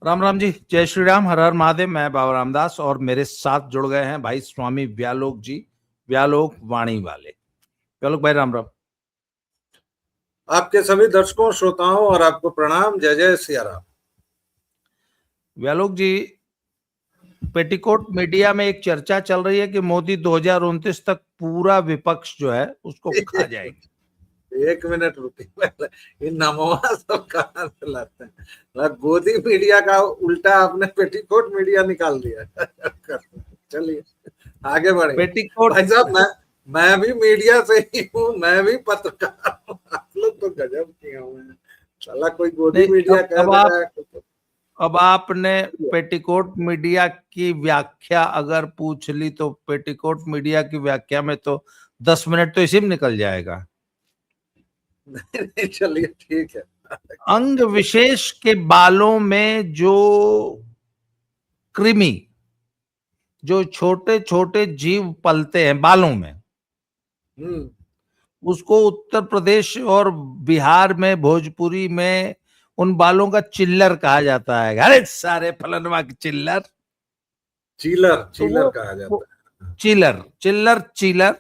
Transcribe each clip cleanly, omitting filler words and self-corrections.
राम राम जी, जय श्री राम, हर हर महादेव। मैं बाबा रामदास और मेरे साथ जुड़ गए हैं भाई स्वामी व्यालोक जी, व्यालोक वाणी वाले। व्यालोक भाई राम राम। आपके सभी दर्शकों श्रोताओं और आपको प्रणाम। जय जय सिया राम। व्यालोक जी, पेटीकोट मीडिया में एक चर्चा चल रही है कि मोदी 2029 तक पूरा विपक्ष जो है उसको खा जाएगी। एक मिनट रुकिए, इन नमवा सब कहां से लाते हैं? गोदी मीडिया का उल्टा आपने पेटीकोट मीडिया निकाल दिया। चलिए आगे बढ़े। पेटीकोट भाई साहब, मैं भी मीडिया से ही हूँ, मैं भी पत्रकार हूँ। आप लोग तो गजब किए हुए हैं। साला कोई गोदी मीडिया कह दे रहा है। अब आपने पेटीकोट मीडिया की व्याख्या अगर पूछ ली तो पेटीकोट मीडिया की व्याख्या में तो 10 मिनट तो इसी में निकल जाएगा। चलिए ठीक है। अंग विशेष के बालों में जो कृमि, जो छोटे छोटे जीव पलते हैं बालों में, उसको उत्तर प्रदेश और बिहार में भोजपुरी में उन बालों का चिल्लर कहा जाता है। अरे सारे फलनवा की चिल्लर, चीलर कहा जाता है। चिल्लर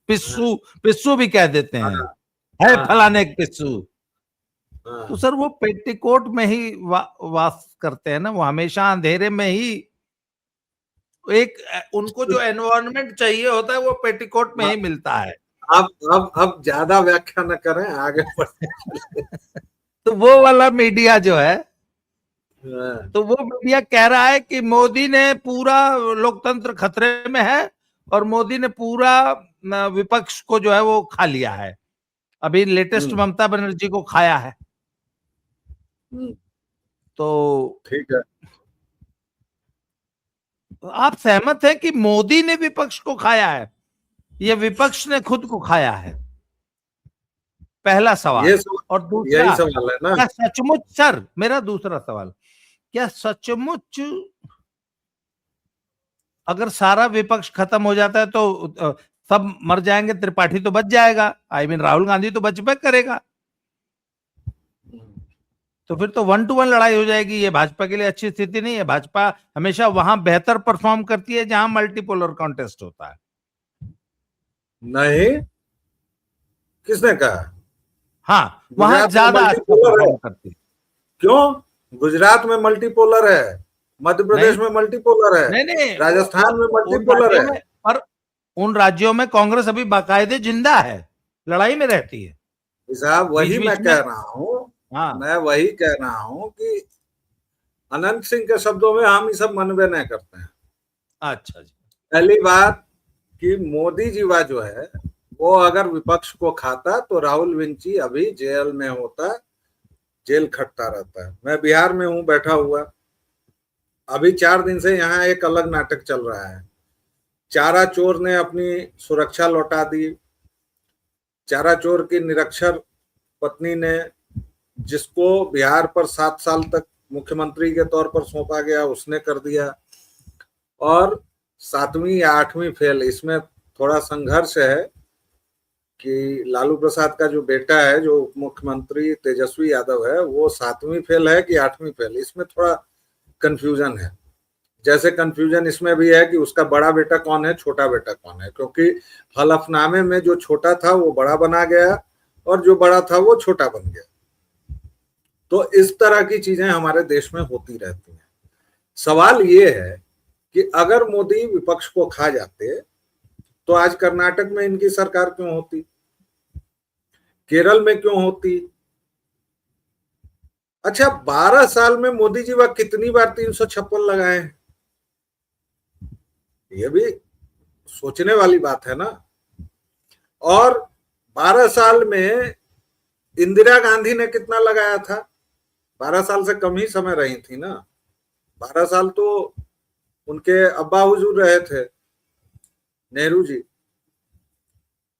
पिस्सू, पिस्सू भी कह देते हैं। है फलाने पिस्सू। तो सर वो पेटीकोट में ही वास करते हैं ना, वो हमेशा अंधेरे में ही। एक उनको जो एनवायरनमेंट चाहिए होता है वो पेटीकोट में ही मिलता है। अब ज्यादा व्याख्या न करें, आगे बढ़े। तो वो वाला मीडिया जो है, तो वो मीडिया कह रहा है कि मोदी ने पूरा लोकतंत्र खतरे में है और मोदी ने पूरा विपक्ष को जो है वो खा लिया है। अभी लेटेस्ट ममता बनर्जी को खाया है। तो ठीक है, आप सहमत हैं कि मोदी ने विपक्ष को खाया है या विपक्ष ने खुद को खाया है? पहला सवाल। और दूसरा, यही सवाल है ना? क्या सचमुच, सर मेरा दूसरा सवाल, क्या सचमुच अगर सारा विपक्ष खत्म हो जाता है तो सब मर जाएंगे, त्रिपाठी तो बच जाएगा, राहुल गांधी तो बच बच करेगा, तो फिर तो 1 to 1 लड़ाई हो जाएगी। ये भाजपा के लिए अच्छी स्थिति नहीं है। भाजपा हमेशा वहां बेहतर परफॉर्म करती है जहां मल्टीपोलर कॉन्टेस्ट होता है। नहीं, किसने कहा? हाँ, वहां ज्यादा अच्छा परफॉर्म करती है। क्यों? गुजरात में मल्टीपोलर है, मध्य प्रदेश में मल्टीपोलर है, नहीं, राजस्थान में मल्टीपोलर है। पर उन राज्यों में कांग्रेस अभी बाकायदे जिंदा है, लड़ाई में रहती है साहब। वही मैं कह रहा हूँ। हाँ, मैं वही कह रहा हूँ कि अनंत सिंह के शब्दों में हम ये सब मनबे नहीं करते हैं। अच्छा जी। पहली बात कि मोदी जीवा जो है वो अगर विपक्ष को खाता तो राहुल विंची अभी जेल में होता, जेल खटता रहता है। मैं बिहार में हूं बैठा हुआ, अभी 4 दिन से यहाँ एक अलग नाटक चल रहा है। चारा चोर ने अपनी सुरक्षा लौटा दी। चारा चोर की निरक्षर पत्नी ने, जिसको बिहार पर 7 साल तक मुख्यमंत्री के तौर पर सौंपा गया, उसने कर दिया। और 7वीं या 8वीं फेल, इसमें थोड़ा संघर्ष है कि लालू प्रसाद का जो बेटा है, जो उप मुख्यमंत्री तेजस्वी यादव है, वो 7वीं फेल है कि 8वीं फेल, इसमें थोड़ा कंफ्यूजन है। जैसे कंफ्यूजन इसमें भी है कि उसका बड़ा बेटा कौन है, छोटा बेटा कौन है, क्योंकि हलफनामे में जो छोटा था वो बड़ा बना गया और जो बड़ा था वो छोटा बन गया। तो इस तरह की चीजें हमारे देश में होती रहती हैं। सवाल ये है कि अगर मोदी विपक्ष को खा जाते तो आज कर्नाटक में इनकी सरकार क्यों होती, केरल में क्यों होती? अच्छा, 12 साल में मोदी जी वह कितनी बार 356 लगाए हैं? ये भी सोचने वाली बात है ना। और 12 साल में इंदिरा गांधी ने कितना लगाया था? 12 साल से कम ही समय रही थी ना। 12 साल तो उनके अब्बा हुजूर रहे थे, नेहरू जी।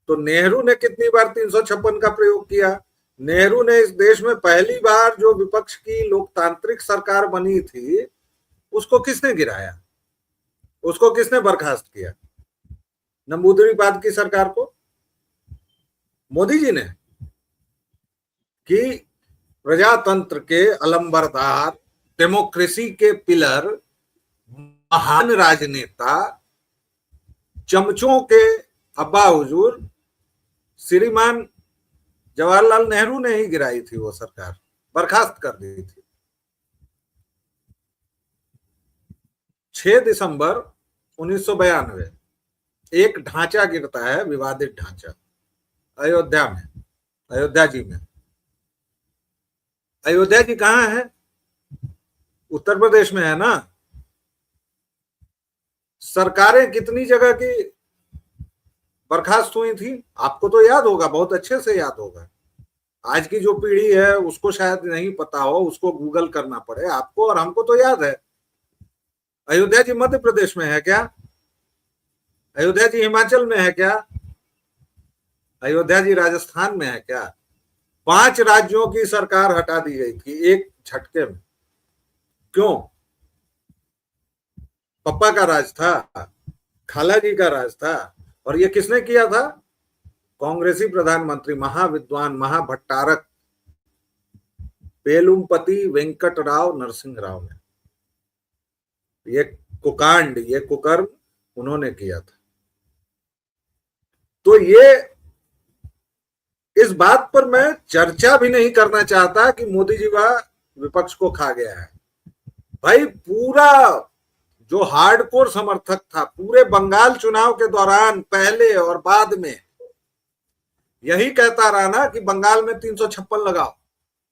तो नेहरू ने कितनी बार 356 का प्रयोग किया? नेहरू ने इस देश में पहली बार जो विपक्ष की लोकतांत्रिक सरकार बनी थी, उसको किसने गिराया? उसको किसने बर्खास्त किया? नंबूदरी-पाद की सरकार को मोदी जी ने। कि प्रजातंत्र के अलंबरदार डेमोक्रेसी के पिलर, महान राजनेता, चमचों के अब्बा हुजूर श्रीमान जवाहरलाल नेहरू ने ही गिराई थी वो सरकार, बर्खास्त कर दी थी। 6 दिसंबर 1992 एक ढांचा गिरता है, विवादित ढांचा, अयोध्या में, अयोध्या जी में। अयोध्या जी कहाँ है? उत्तर प्रदेश में है ना। सरकारें कितनी जगह की बर्खास्त हुई थी, आपको तो याद होगा, बहुत अच्छे से याद होगा। आज की जो पीढ़ी है उसको शायद नहीं पता हो, उसको गूगल करना पड़े। आपको और हमको तो याद है। अयोध्या जी मध्य प्रदेश में है क्या? अयोध्या जी हिमाचल में है क्या? अयोध्या जी राजस्थान में है क्या? 5 राज्यों की सरकार हटा दी गई थी एक झटके में। क्यों? पप्पा का राज था, खाला जी का राज था। और ये किसने किया था? कांग्रेसी प्रधानमंत्री, महाविद्वान, महाभट्टारक बेलुमपति वेंकटराव नरसिंह राव ने ये कुकांड, ये कुकर्म उन्होंने किया था। तो ये इस बात पर मैं चर्चा भी नहीं करना चाहता कि मोदी जी वह विपक्ष को खा गया है। भाई पूरा जो हार्डकोर समर्थक था, पूरे बंगाल चुनाव के दौरान, पहले और बाद में यही कहता रहा ना कि बंगाल में 356 लगाओ,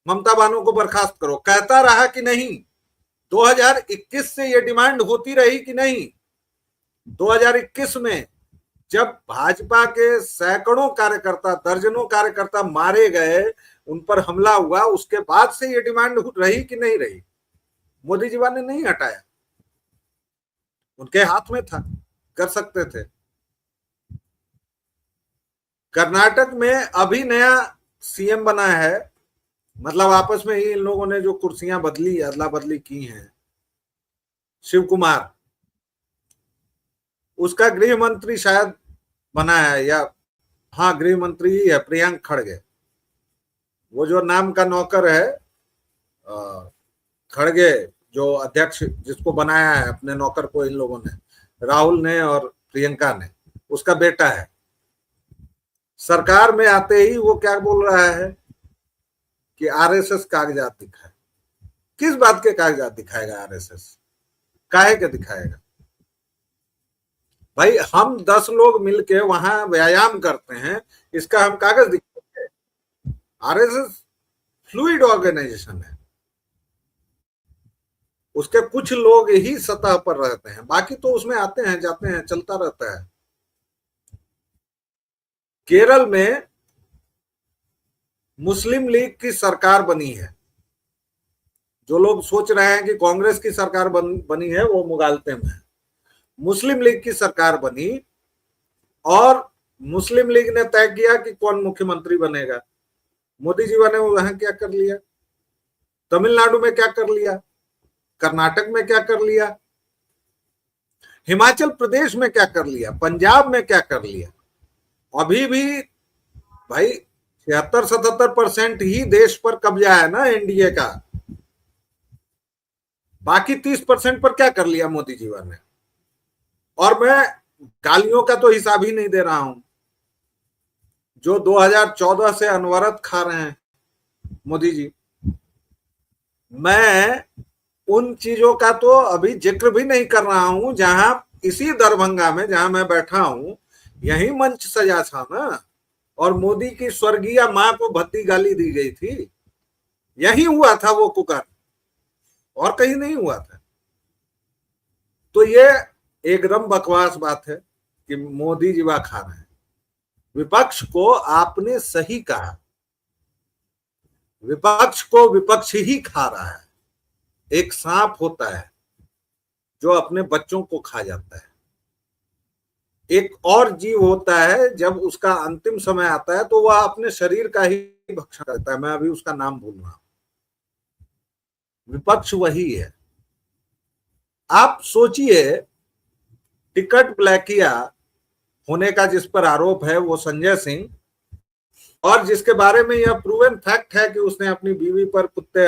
ममता बानो को बर्खास्त करो। कहता रहा कि नहीं? 2021 से ये डिमांड होती रही कि नहीं? 2021 में जब भाजपा के सैकड़ों कार्यकर्ता, दर्जनों कार्यकर्ता मारे गए, उन पर हमला हुआ, उसके बाद से ये डिमांड रही कि नहीं रही? मोदी जी ने नहीं हटाया, उनके हाथ में था, कर सकते थे। कर्नाटक में अभी नया सीएम बना है, मतलब आपस में ही इन लोगों ने जो कुर्सियां बदली, अदला बदली की हैं। शिव कुमार, उसका गृह मंत्री शायद बना है, या हाँ गृह मंत्री ही है, प्रियंक खड़गे। वो जो नाम का नौकर है खड़गे, जो अध्यक्ष जिसको बनाया है अपने नौकर को इन लोगों ने, राहुल ने और प्रियंका ने, उसका बेटा है। सरकार में आते ही वो क्या बोल रहा है कि आरएसएस कागजात दिखाए। किस बात के कागजात दिखाएगा आरएसएस? काहे के दिखाएगा? भाई हम 10 लोग मिलके वहां व्यायाम करते हैं, इसका हम कागज दिखाएंगे? आरएसएस फ्लूइड ऑर्गेनाइजेशन है, उसके कुछ लोग ही सतह पर रहते हैं, बाकी तो उसमें आते हैं जाते हैं, चलता रहता है। केरल में मुस्लिम लीग की सरकार बनी है। जो लोग सोच रहे हैं कि कांग्रेस की सरकार बनी है, वो मुगालते में है। मुस्लिम लीग की सरकार बनी और मुस्लिम लीग ने तय किया कि कौन मुख्यमंत्री बनेगा। मोदी जी ने वहां क्या कर लिया? तमिलनाडु में क्या कर लिया? कर्नाटक में क्या कर लिया? हिमाचल प्रदेश में क्या कर लिया? पंजाब में क्या कर लिया? अभी भी भाई 76-77% ही देश पर कब्जा है ना एनडीए का। बाकी 30% पर क्या कर लिया मोदी जी ने? और मैं गालियों का तो हिसाब ही नहीं दे रहा हूं, जो 2014 से अनवरत खा रहे हैं मोदी जी। मैं उन चीजों का तो अभी जिक्र भी नहीं कर रहा हूं जहां इसी दरभंगा में, जहां मैं बैठा हूं, यही मंच सजा था ना, और मोदी की स्वर्गीय मां को भद्दी गाली दी गई थी। यही हुआ था वो कुकर, और कहीं नहीं हुआ था। तो ये एकदम बकवास बात है कि मोदी जी वा खा रहे हैं। विपक्ष को आपने सही कहा, विपक्ष को विपक्ष ही खा रहा है। एक सांप होता है जो अपने बच्चों को खा जाता है, एक और जीव होता है जब उसका अंतिम समय आता है तो वह अपने शरीर का ही भक्षण करता है। मैं अभी उसका नाम भूल रहा हूं। विपक्ष वही है। आप सोचिए, टिकट ब्लैकिया होने का जिस पर आरोप है वो संजय सिंह, और जिसके बारे में यह प्रूवन फैक्ट है कि उसने अपनी बीवी पर कुत्ते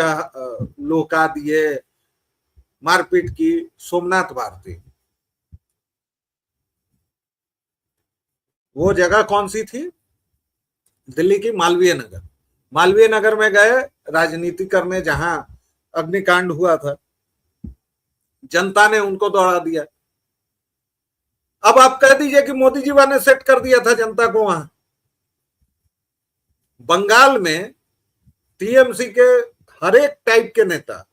लुहका दिए, मारपीट की सोमनाथ भारती। वो जगह कौन सी थी? दिल्ली की मालवीय नगर। मालवीय नगर में गए राजनीति करने, जहां अग्निकांड हुआ था, जनता ने उनको दौड़ा दिया। अब आप कह दीजिए कि मोदी जी ने सेट कर दिया था जनता को वहां। बंगाल में टीएमसी के हर एक टाइप के नेता,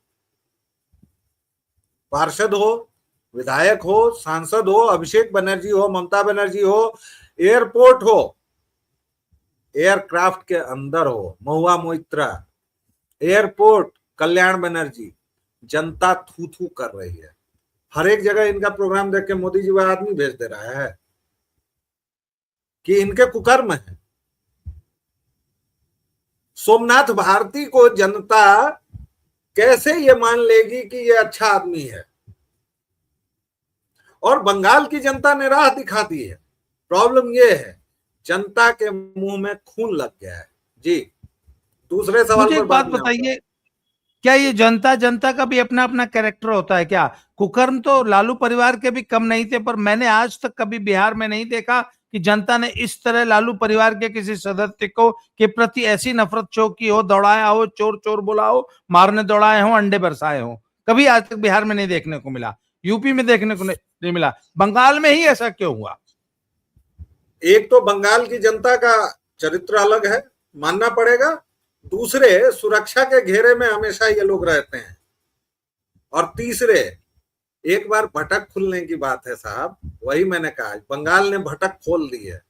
पार्षद हो, विधायक हो, सांसद हो, अभिषेक बनर्जी हो, ममता बनर्जी हो, एयरपोर्ट हो, एयरक्राफ्ट के अंदर हो, महुआ मोइत्रा, एयरपोर्ट कल्याण बनर्जी, जनता थू थू कर रही है। हर एक जगह इनका प्रोग्राम देख के मोदी जी वह आदमी भेज दे रहा है कि इनके कुकर्म है। सोमनाथ भारती को जनता कैसे ये मान लेगी कि ये अच्छा आदमी है? और बंगाल की जनता ने राह दिखा दी है। प्रॉब्लम ये है, जनता के मुंह में खून लग गया है। जी, दूसरे सवाल मुझे पर एक बात बताइए, क्या ये जनता जनता का भी अपना अपना कैरेक्टर होता है क्या? कुकर्म तो लालू परिवार के भी कम नहीं थे, पर मैंने आज तक कभी बिहार में नहीं देखा कि जनता ने इस तरह लालू परिवार के किसी सदस्य को के प्रति ऐसी नफरत शो की हो, दौड़ाया हो, चोर चोर बोला हो, मारने दौड़ाए हो, अंडे बरसाए हो। कभी आज तक बिहार में नहीं देखने को मिला, यूपी में देखने को नहीं मिला, बंगाल में ही ऐसा क्यों हुआ? एक तो बंगाल की जनता का चरित्र अलग है, मानना पड़ेगा। दूसरे, सुरक्षा के घेरे में हमेशा ये लोग रहते हैं। और तीसरे, एक बार भटक खुलने की बात है साहब, वही मैंने कहा, बंगाल ने भटक खोल दी है।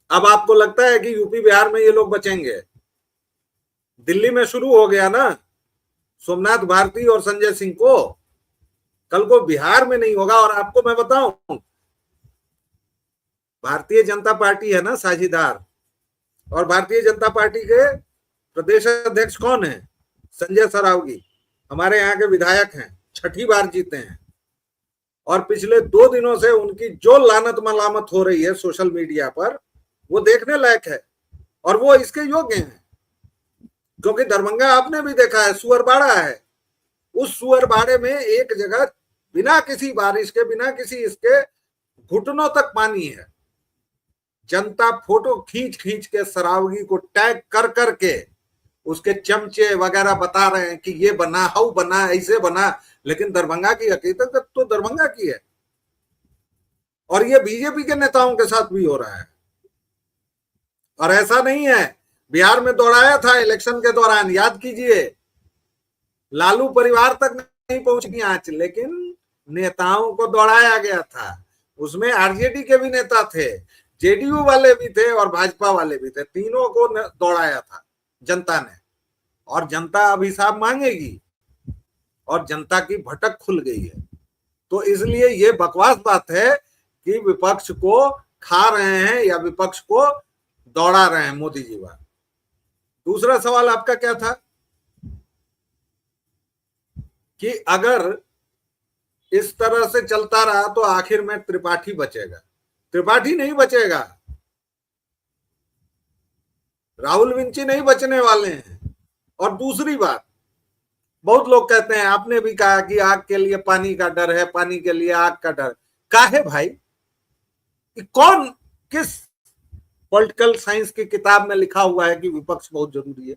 अब आपको लगता है कि यूपी बिहार में ये लोग बचेंगे? दिल्ली में शुरू हो गया ना सोमनाथ भारती और संजय सिंह को, कल को बिहार में नहीं होगा। और आपको मैं बताऊं, भारतीय जनता पार्टी है ना साझीदार, और भारतीय जनता पार्टी के प्रदेश अध्यक्ष कौन है? संजय सरावगी, हमारे यहाँ के विधायक हैं, 6ठी बार जीते हैं। और पिछले 2 दिनों से उनकी जो लानत मलामत हो रही है सोशल मीडिया पर, वो देखने लायक है। और वो इसके योग्य हैं, क्योंकि दरभंगा आपने भी देखा है, सुअरबाड़ा है। उस सुअरबाड़े में एक जगह बिना किसी बारिश के, बिना किसी इसके, घुटनों तक पानी है। जनता फोटो खींच खींच के सरावगी को टैग कर करके उसके चमचे वगैरह बता रहे हैं कि ये बना, हाउ बना, ऐसे बना। लेकिन दरभंगा की हकीकत तो दरभंगा की है। और ये बीजेपी के नेताओं के साथ भी हो रहा है। और ऐसा नहीं है, बिहार में दौड़ाया था इलेक्शन के दौरान, याद कीजिए, लालू परिवार तक नहीं पहुंची आंच, लेकिन नेताओं को दौड़ाया गया था। उसमें आरजेडी के भी नेता थे, जेडीयू वाले भी थे और भाजपा वाले भी थे, तीनों को दौड़ाया था जनता ने। और जनता अब हिसाब मांगेगी, और जनता की भटक खुल गई है। तो इसलिए ये बकवास बात है कि विपक्ष को खा रहे हैं या विपक्ष को दौड़ा रहे हैं मोदी जी वहां। दूसरा सवाल आपका क्या था कि अगर इस तरह से चलता रहा तो आखिर में त्रिपाठी बचेगा? त्रिपाठी नहीं बचेगा, राहुल विंची नहीं बचने वाले हैं। और दूसरी बात, बहुत लोग कहते हैं, आपने भी कहा कि आग के लिए पानी का डर है, पानी के लिए आग का डर। काहे भाई? कौन, किस पॉलिटिकल साइंस की किताब में लिखा हुआ है कि विपक्ष बहुत जरूरी है?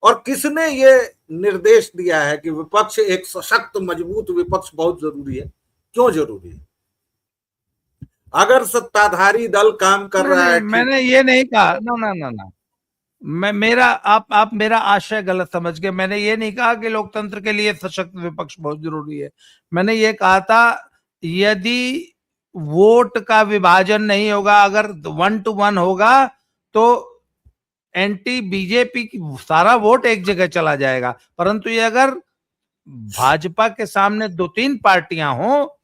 और किसने ये निर्देश दिया है कि विपक्ष, एक सशक्त मजबूत विपक्ष बहुत जरूरी है? क्यों जरूरी है? अगर सत्ताधारी दल काम कर रहा है, मैंने ये नहीं कहा, ना, आप मेरा आशय गलत समझ गए। मैंने ये नहीं कहा कि लोकतंत्र के लिए सशक्त विपक्ष बहुत जरूरी है। मैंने ये कहा था, यदि वोट का विभाजन नहीं होगा, अगर 1 to 1 होगा, तो एंटी बीजेपी की सारा वोट एक जगह चला जाएगा। परंतु ये अगर भाजपा के सामने 2-3 पार्टियां हो,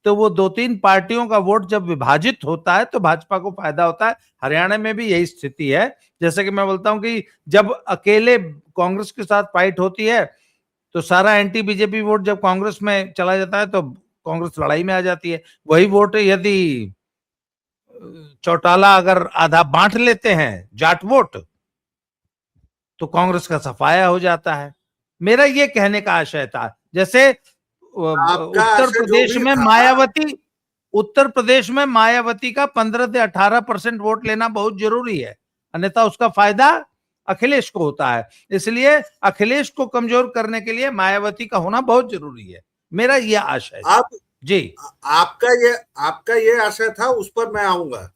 तो वो 2-3 पार्टियों का वोट जब विभाजित होता है तो भाजपा को फायदा होता है। हरियाणा में भी यही स्थिति है। जैसे कि मैं बोलता हूं कि जब अकेले कांग्रेस के साथ फाइट होती है तो सारा एंटी बीजेपी वोट जब कांग्रेस में चला जाता है तो कांग्रेस लड़ाई में आ जाती है। वही वोट यदि चौटाला अगर आधा बांट लेते हैं, जाट वोट, तो कांग्रेस का सफाया हो जाता है। मेरा ये कहने का आशय था। जैसे उत्तर प्रदेश में मायावती, उत्तर प्रदेश में मायावती का 15 से 18% वोट लेना बहुत जरूरी है, अन्यथा उसका फायदा अखिलेश को होता है। इसलिए अखिलेश को कमजोर करने के लिए मायावती का होना बहुत जरूरी है, मेरा यह आशय है। आप जी, आपका ये आशय था, उस पर मैं आऊंगा।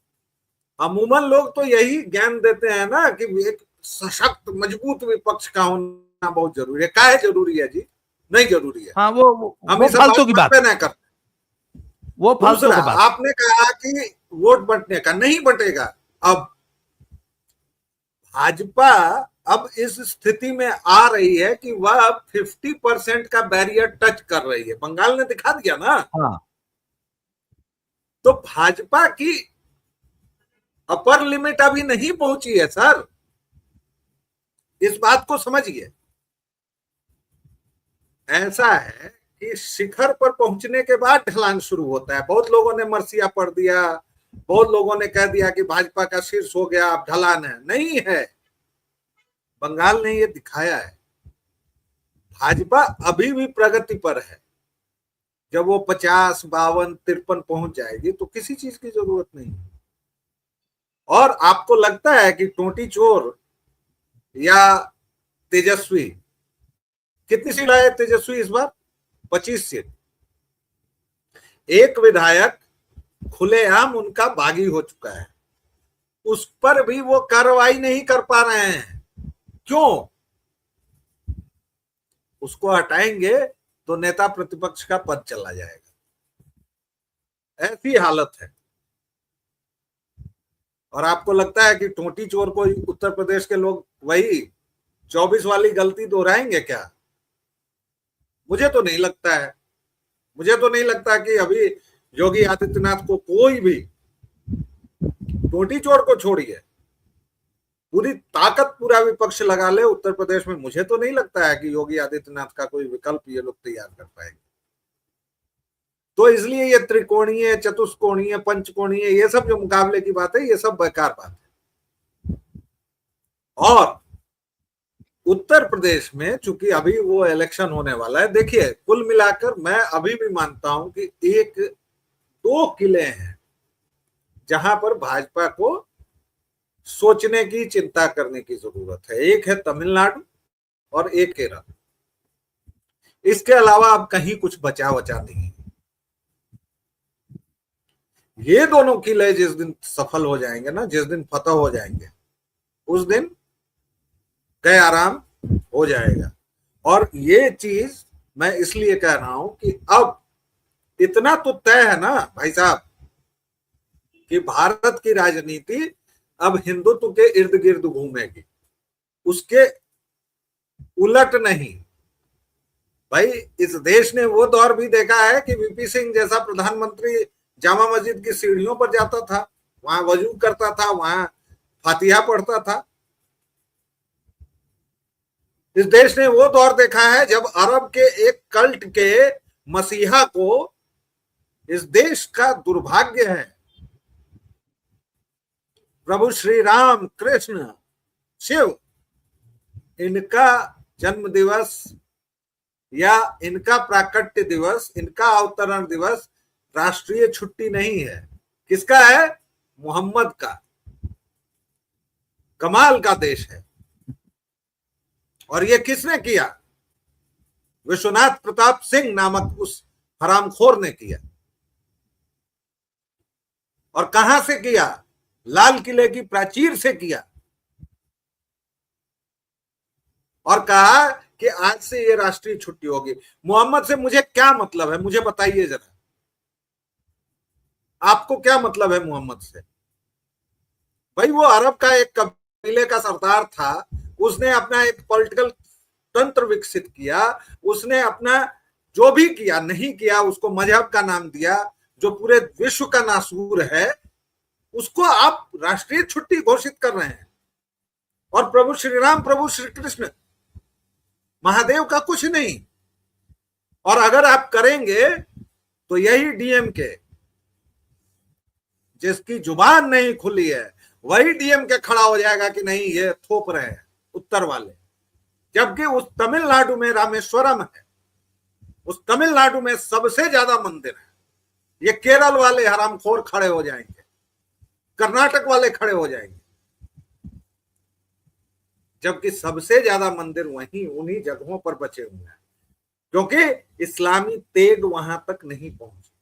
अमूमन लोग तो यही ज्ञान देते हैं ना कि एक सशक्त मजबूत विपक्ष का होना बहुत जरूरी है। काहे जरूरी है जी? नहीं जरूरी है। हाँ, हम वो फालतू की बात ना करते। वो फालतू की बात। आपने कहा कि वोट बंटने का, नहीं बंटेगा। अब भाजपा अब इस स्थिति में आ रही है कि वह 50% का बैरियर टच कर रही है। बंगाल ने दिखा दिया ना। हाँ, तो भाजपा की अपर लिमिट अभी नहीं पहुंची है सर, इस बात को समझिए। ऐसा है कि शिखर पर पहुंचने के बाद ढलान शुरू होता है। बहुत लोगों ने मरसिया पढ़ दिया, बहुत लोगों ने कह दिया कि भाजपा का शीर्ष हो गया, अब ढलान है। नहीं है, बंगाल ने ये दिखाया है। भाजपा अभी भी प्रगति पर है। जब वो 50, 52, 53 पहुंच जाएगी तो किसी चीज की जरूरत नहीं। और आपको लगता है कि टोटी चोर या तेजस्वी, कितनी सीट आए तेजस्वी इस बार? 25 सीट। एक विधायक खुलेआम उनका बागी हो चुका है, उस पर भी वो कार्रवाई नहीं कर पा रहे हैं। क्यों? उसको हटाएंगे तो नेता प्रतिपक्ष का पद चला जाएगा। ऐसी हालत है। और आपको लगता है कि टोटी चोर को उत्तर प्रदेश के लोग वही 24 वाली गलती दोहराएंगे क्या? मुझे तो नहीं लगता है। मुझे तो नहीं लगता कि अभी योगी आदित्यनाथ को कोई भी, टोटी चोर को छोड़िए, पूरी ताकत पूरा विपक्ष लगा ले उत्तर प्रदेश में, मुझे तो नहीं लगता है कि योगी आदित्यनाथ का कोई विकल्प ये लोग तैयार कर पाएंगे। तो इसलिए ये त्रिकोणीय, चतुष्कोणीय, पंचकोणीय, ये सब जो मुकाबले की बात है, ये सब बेकार बात है। और उत्तर प्रदेश में चूंकि अभी वो इलेक्शन होने वाला है, देखिए कुल मिलाकर मैं अभी भी मानता हूं कि 1-2 किले हैं जहां पर भाजपा को सोचने की, चिंता करने की जरूरत है। एक है तमिलनाडु और एक केरल। इसके अलावा अब कहीं कुछ बचा वचा नहीं। ये दोनों किले जिस दिन सफल हो जाएंगे ना, जिस दिन फतह हो जाएंगे, उस दिन गए आराम हो जाएगा। और ये चीज मैं इसलिए कह रहा हूं कि अब इतना तो तय है ना भाई साहब कि भारत की राजनीति अब हिंदुत्व के इर्द गिर्द घूमेगी, उसके उलट नहीं। भाई इस देश ने वो दौर भी देखा है कि वीपी सिंह जैसा प्रधानमंत्री जामा मस्जिद की सीढ़ियों पर जाता था, वहां वजू करता था, वहां फातिहा पढ़ता था। इस देश ने वो दौर देखा है जब अरब के एक कल्ट के मसीहा को, इस देश का दुर्भाग्य है, प्रभु श्री राम कृष्ण शिव, इनका जन्म दिवस या इनका प्राकट्य दिवस, इनका अवतरण दिवस राष्ट्रीय छुट्टी नहीं है। किसका है? मोहम्मद का। कमाल का देश है। और ये किसने किया? विश्वनाथ प्रताप सिंह नामक उस हरामखोर ने किया। और कहां से किया? लाल किले की प्राचीर से किया। और कहा कि आज से ये राष्ट्रीय छुट्टी होगी। मोहम्मद से मुझे क्या मतलब है, मुझे बताइए जरा, आपको क्या मतलब है मोहम्मद से? भाई वो अरब का एक कबीले का सरदार था, उसने अपना एक पॉलिटिकल तंत्र विकसित किया, उसने अपना जो भी किया, नहीं किया, उसको मजहब का नाम दिया, जो पूरे विश्व का नासूर है, उसको आप राष्ट्रीय छुट्टी घोषित कर रहे हैं। और प्रभु श्री राम, प्रभु श्री कृष्ण, महादेव का कुछ नहीं। और अगर आप करेंगे तो यही डीएमके, जिसकी जुबान नहीं खुली है, वही डीएमके खड़ा हो जाएगा कि नहीं ये थोप रहे हैं उत्तर वाले। जबकि उस तमिलनाडु में रामेश्वरम है, उस तमिलनाडु में सबसे ज्यादा मंदिर है। ये केरल वाले हरामखोर खड़े हो जाएंगे, कर्नाटक वाले खड़े हो जाएंगे, जबकि सबसे ज्यादा मंदिर वहीं उन्हीं जगहों पर बचे हुए हैं, क्योंकि इस्लामी तेग वहां तक नहीं पहुंची।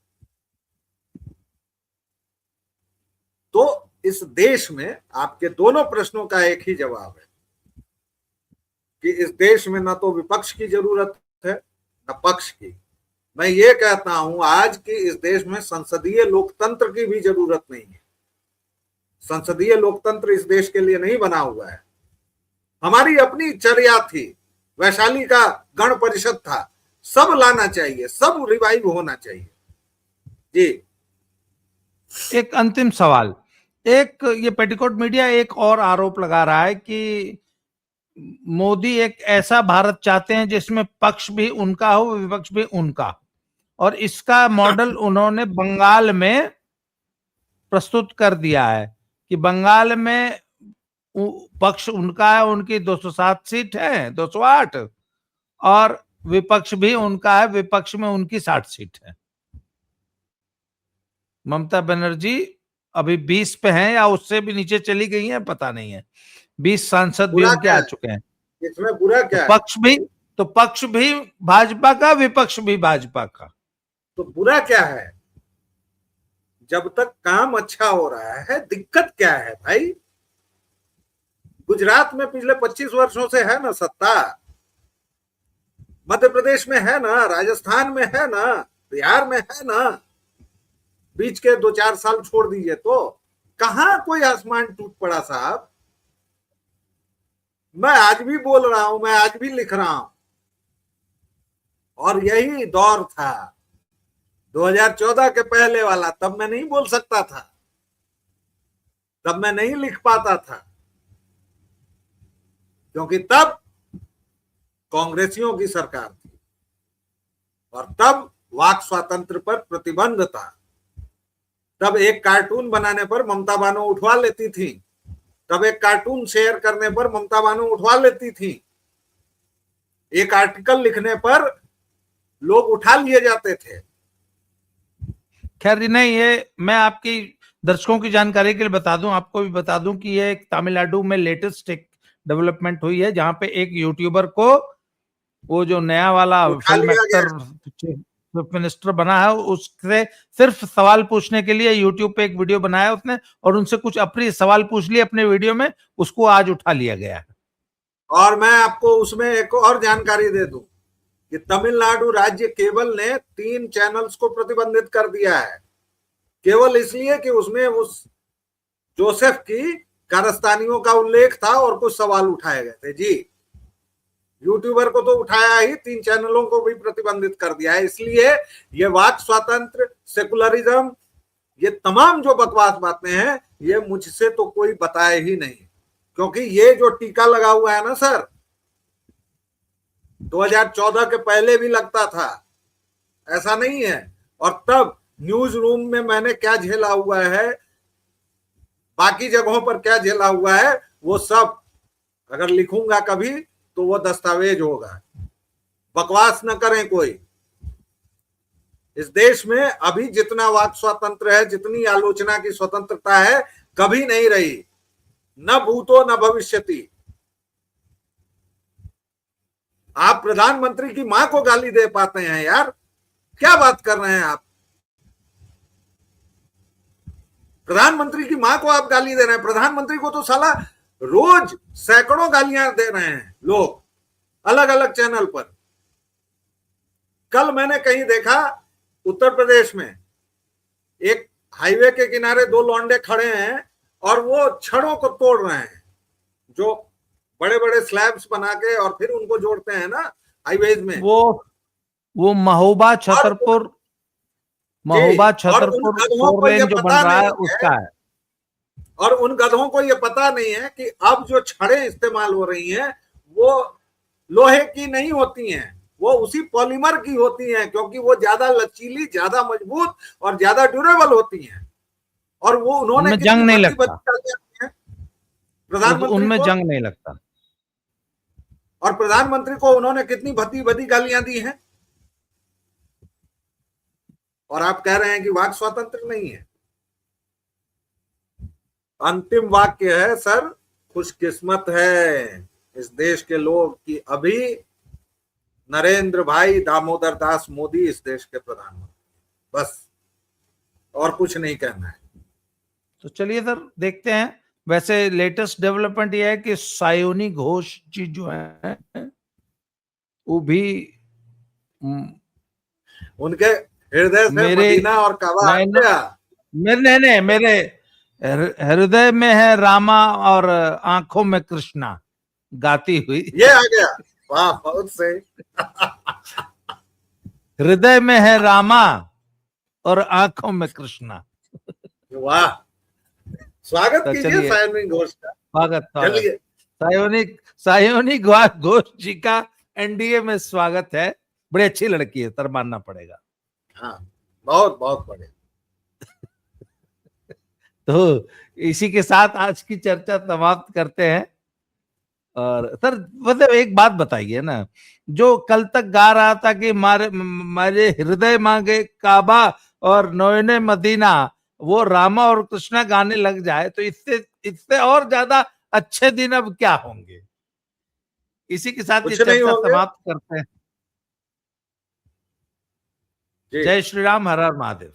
तो इस देश में आपके दोनों प्रश्नों का एक ही जवाब है कि इस देश में न तो विपक्ष की जरूरत है न पक्ष की। मैं ये कहता हूं आज की इस देश में संसदीय लोकतंत्र की भी जरूरत नहीं है। संसदीय लोकतंत्र इस देश के लिए नहीं बना हुआ है। हमारी अपनी चर्या थी, वैशाली का गण परिषद था, सब लाना चाहिए, सब रिवाइव होना चाहिए। जी एक अंतिम सवाल, एक ये पेटिकोट मीडिया एक और आरोप लगा रहा है कि मोदी एक ऐसा भारत चाहते हैं जिसमें पक्ष भी उनका हो विपक्ष भी उनका, और इसका मॉडल उन्होंने बंगाल में प्रस्तुत कर दिया है कि बंगाल में पक्ष उनका है, उनकी 207 सीट है, 208, और विपक्ष भी उनका है, विपक्ष में उनकी 60 सीट है। ममता बनर्जी अभी 20 पे हैं या उससे भी नीचे चली गई हैं, पता नहीं है। 20 सांसद भी उनके आ चुके हैं। इसमें बुरा क्या है? पक्ष भी भाजपा का, विपक्ष भी भाजपा का। तो बुरा क्या है? जब तक काम अच्छा हो रहा है, दिक्कत क्या है भाई? गुजरात में पिछले 25 वर्षों से है ना सत्ता, मध्य प्रदेश में है ना, राजस्थान में है ना, बिहार में है ना, बीच के 2-4 साल छोड़ दीजिए तो कहां कोई आसमान टूट पड़ा साहब। मैं आज भी बोल रहा हूं, मैं आज भी लिख रहा हूं, और यही दौर था 2014 के पहले वाला। तब मैं नहीं बोल सकता था, तब मैं नहीं लिख पाता था, क्योंकि तब कांग्रेसियों की सरकार थी और तब वाक स्वातंत्र पर प्रतिबंध था। तब एक कार्टून बनाने पर ममता बानो उठवा लेती थी, तब एक कार्टून शेयर करने पर ममता बानो उठवा लेती थी, एक आर्टिकल लिखने पर लोग उठा लिए जाते थे। खैर नहीं, ये मैं आपकी दर्शकों की जानकारी के लिए बता दूं, आपको भी बता दूं कि ये एक तमिलनाडु में लेटेस्ट एक डेवलपमेंट हुई है, जहां पे एक यूट्यूबर को वो जो नया वाला फिल्म एक्टर चीफ मिनिस्टर बना है, उससे सिर्फ सवाल पूछने के लिए यूट्यूब पे एक वीडियो बनाया उसने, और उनसे कुछ अप्रिय सवाल पूछ लिए अपने वीडियो में, उसको आज उठा लिया गया है। और मैं आपको उसमें एक और जानकारी दे दूं कि तमिलनाडु राज्य केबल ने 3 चैनल्स को प्रतिबंधित कर दिया है, केवल इसलिए कि उसमें उस जोसेफ की कारस्तानियों का उल्लेख था और कुछ सवाल उठाए गए थे। जी, यूट्यूबर को तो उठाया ही, 3 चैनलों को भी प्रतिबंधित कर दिया है। इसलिए ये वाक स्वातंत्र, सेकुलरिज्म, ये तमाम जो बकवास बातें हैं, ये मुझसे तो कोई बताए ही नहीं, क्योंकि ये जो टीका लगा हुआ है ना सर, 2014 के पहले भी लगता था, ऐसा नहीं है। और तब न्यूज रूम में मैंने क्या झेला हुआ है, बाकी जगहों पर क्या झेला हुआ है, वो सब अगर लिखूंगा कभी तो वो दस्तावेज होगा। बकवास न करें कोई। इस देश में अभी जितना वाक स्वातंत्र है, जितनी आलोचना की स्वतंत्रता है, कभी नहीं रही, न भूतो न भविष्यति। आप प्रधानमंत्री की मां को गाली दे पाते हैं यार, क्या बात कर रहे हैं आप? प्रधानमंत्री की मां को आप गाली दे रहे हैं। प्रधानमंत्री को तो साला रोज सैकड़ों गालियां दे रहे हैं लोग, अलग अलग चैनल पर। कल मैंने कहीं देखा, उत्तर प्रदेश में एक हाईवे के किनारे 2 लौंडे खड़े हैं और वो छड़ों को तोड़ रहे हैं, जो बड़े बड़े स्लैब्स बना के और फिर उनको जोड़ते हैं ना हाईवेज में। वो महोबा छतरपुर फोर लेन जो बन रहा है उसका है। और उन गधों को ये पता नहीं है कि अब जो छड़ें इस्तेमाल हो रही हैं वो लोहे की नहीं होती हैं, वो उसी पॉलीमर की होती हैं, क्योंकि वो ज्यादा लचीली, ज्यादा मजबूत और ज्यादा ड्यूरेबल होती हैं। और वो उन्होंने जंग नहीं लगता, प्रधानमंत्री उनमें जंग नहीं लगता। और प्रधानमंत्री को उन्होंने कितनी भद्दी भद्दी गालियां दी हैं, और आप कह रहे हैं कि वाक स्वतंत्र नहीं है। अंतिम वाक्य है सर, खुशकिस्मत है इस देश के लोग कि अभी नरेंद्र भाई दामोदर दास मोदी इस देश के प्रधानमंत्री, बस और कुछ नहीं कहना है। तो चलिए सर देखते हैं। वैसे लेटेस्ट डेवलपमेंट ये है कि सायोनी घोष जी जो है वो भी उनके हृदय से मेरे मदीना और काबा आ गया। मेरे हृदय में है रामा और आंखों में कृष्णा गाती हुई, ये आ गया, वाह बहुत सही। हृदय में है रामा और आंखों में कृष्णा। वाह, स्वागत तो कीजिए चलिए, सायोनी घोष का। स्वागत चलिए, सायोनी घोष जी का एनडीए में स्वागत है। बड़ी अच्छी लड़की है सर, मानना पड़ेगा। हाँ बहुत बहुत बढ़िया। तो इसी के साथ आज की चर्चा समाप्त करते हैं। और सर मतलब एक बात बताइए ना, जो कल तक गा रहा था कि मारे हृदय मांगे काबा और नौने मदीना, वो रामा और कृष्णा गाने लग जाए तो इससे और ज्यादा अच्छे दिन अब क्या होंगे। इसी के साथ ये कुछ नहीं चर्चा होंगे। समाप्त करते हैं। जी। जय श्री राम, हर हर महादेव।